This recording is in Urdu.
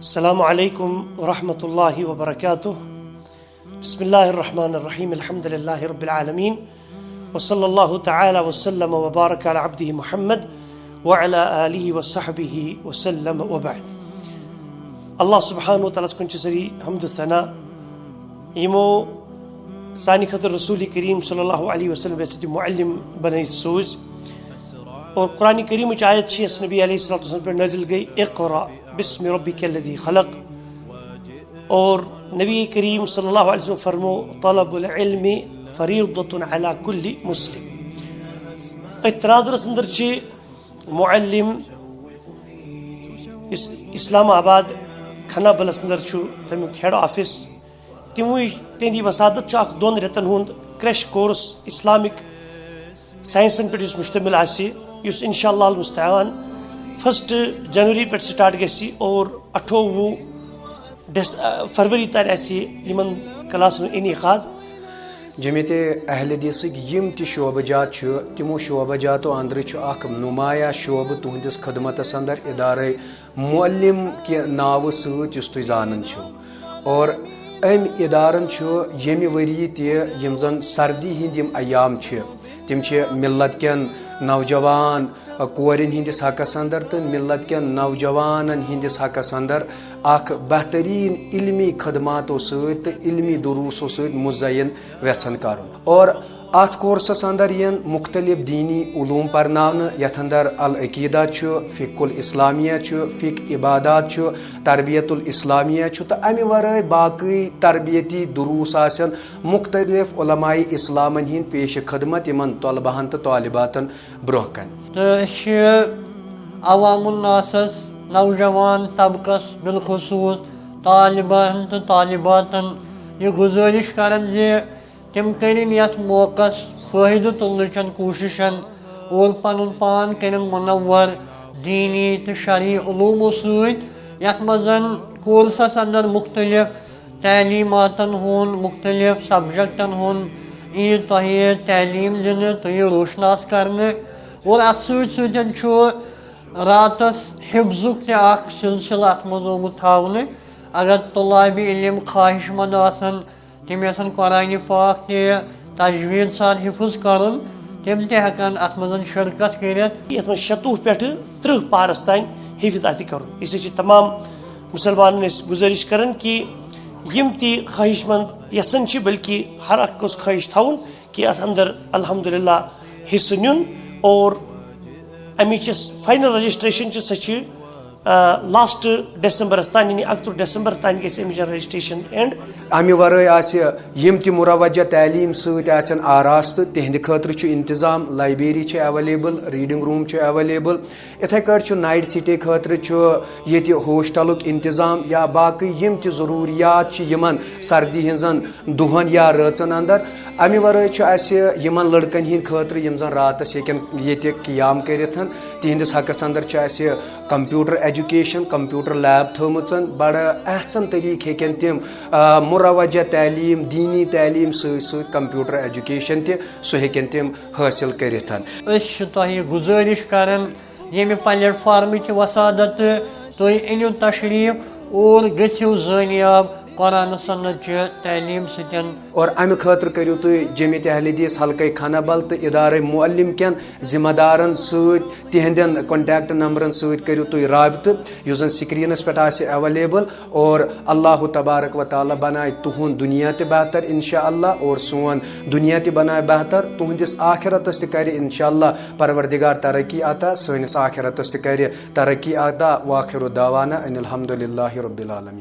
السلام عليكم ورحمة الله وبركاته. بسم الله الرحمن الرحيم. الحمد لله رب العالمين وصلى الله تعالى وسلم وبارك على عبده محمد وعلى آله وصحبه وسلم وبعد. الله سبحانه وتعالى كنت سري حمد الثناء يمو ثاني خطر رسول کریم صلی اللہ علیہ وسلم بیستی معلم بنائی سوز اور قرآن کریم آیت چھ نبی علیہ الصلوۃ والسلام پر نازل گئی اقرأ بسم ربک الذی خلق، اور نبی کریم صلی اللہ علیہ وسلم فرمو طلب العلم فریضۃ علی کل مسلم. اترادرس اندر چھ معلم اسلام آباد کھنا بلس اندر چھو تمیک ہیڈ آفس تموی تہندی وسادت چھ اخ دون رتن ہند کریش کورس اسلامک سائنسن پہ مشتمل آسی یس انشاءاللہ المستعان 1 جنوری پہ سٹارٹ گسی اور 28 فروری تر آسی یمن کلاسن انعقاد. جمعیت اہل حدیث یم تہ شعبہ جات تمو شعبہ جاتو اندر اخ نمایاں شعبہ تہندس خدمتس اندر ادارہ معلم کہ ناو ست یس تھی زانن چھو، اور ام ادارن یمہ وری تہ یم زن سردی ہند یم ایام تم ملت کن نوجوان کورن ہندس حقس اندر تو ملت کن نوجوانن ہندس حقس اندر اخ بہترین علمی خدماتو ست علمی دروسو ست مزین ویژن کرن، اور ات کورسس اندر ین مختلف دینی علوم پرناون یتھ اندر العقیدہ فقہ الاسلامیہ فقہ عبادات تربیت الاسلامیہ تو امہ ورائے باقی تربیتی دروس آسن مختلف علماء اسلامن ہند پیش خدمت یمن طلبہن تو طالباتن برہ کن. عوام الناسس نوجوان طبقس بالخصوص طالبان تو طالباتن یہ گزارش کرن تم کرن یت موقع فائدہ تلنچن کوششن اور پن پان کرن منور دینی تو شرعی علومو ست یت مزن کورسس اندر مختلف تعلیماتن ہن مختلف سبجیکٹن ہن یہ تہ تعلیم دن تو یہ روشناس کرنے، اور ات ستن راتس حفظک تہ اخ سلسلہ ات مز آمت تھاونہ. اگر طلاب علم خواہش مند آسن تم یژن قرآن پاک تہ تجوید سان حفظ کرن تم تہ ہیکن ات مز شرکت کرت. یت مز 90 پہ 30 پارس تین حفظ اتہ کرن. اس تمام مسلمان گزارش کرن کہ یم تی خواہش مند یسن بلکہ ہر اخ گوس خواہش تھاون کہ ات اندر الحمدللہ حصہ نیون، اور امچ فائنل رجسٹریشن سہ لاسٹ ڈسمبرس تان یعنی 31 ڈسمبر تان گژھِ امچ رجسٹریشن اینڈ. امہ ورائے یم تہ مروجہ تعلیم ست آراست تہند خاطر انتظام لائبریری اویلیبل، ریڈنگ روم اویلیبل، اتھے کٹ نائٹ سٹے خاطر یہ ہوسٹلک انتظام یا باقی یم تہ ضروریات یمن سردی ہنزن دہن یا رٲژن اندر. امہ ورائے یمن لڑکن ہند خاطر یم زن راتس یہ قیام کرت تہندس حقس اندر کمپیوٹر ایجوکیشن کمپیوٹر لیب تھومژن بڑا احسن طریقہ ہیکن تم مروجہ تعلیم دینی تعلیم ست کمپیوٹر ایجوکیشن تہ سہ ہیکن تم حاصل کرت. تہ گزارش کرن یمہ پلیٹ فارمچ وسادت تھی انیو تشریف اور گھو زانیاب قرآن سنت تعلیم ستن. اور امہ خاطر کرو تھی جمعیت اہل حدیث حلقہ کھانا بل تو ادارہ معلم کن ذمہ دارن ست تہندین کنٹیکٹ نمبرن ست کرو تھی رابطہ یس زن سکرینس پہ اویلیبل، اور اللہ تبارک و تعالی بنائے تہند دنیا تہ بہتر انشاءاللہ، اور سون دنیا تہ بنائے بہتر، تہندس آخرتس تہ کرِ انشاءاللہ پروردگار ترقی عطا، سٲنِس آخرتس تہ کرِ ترقی عطا. وآخر دعوانا ان الحمدللہ رب العالمین.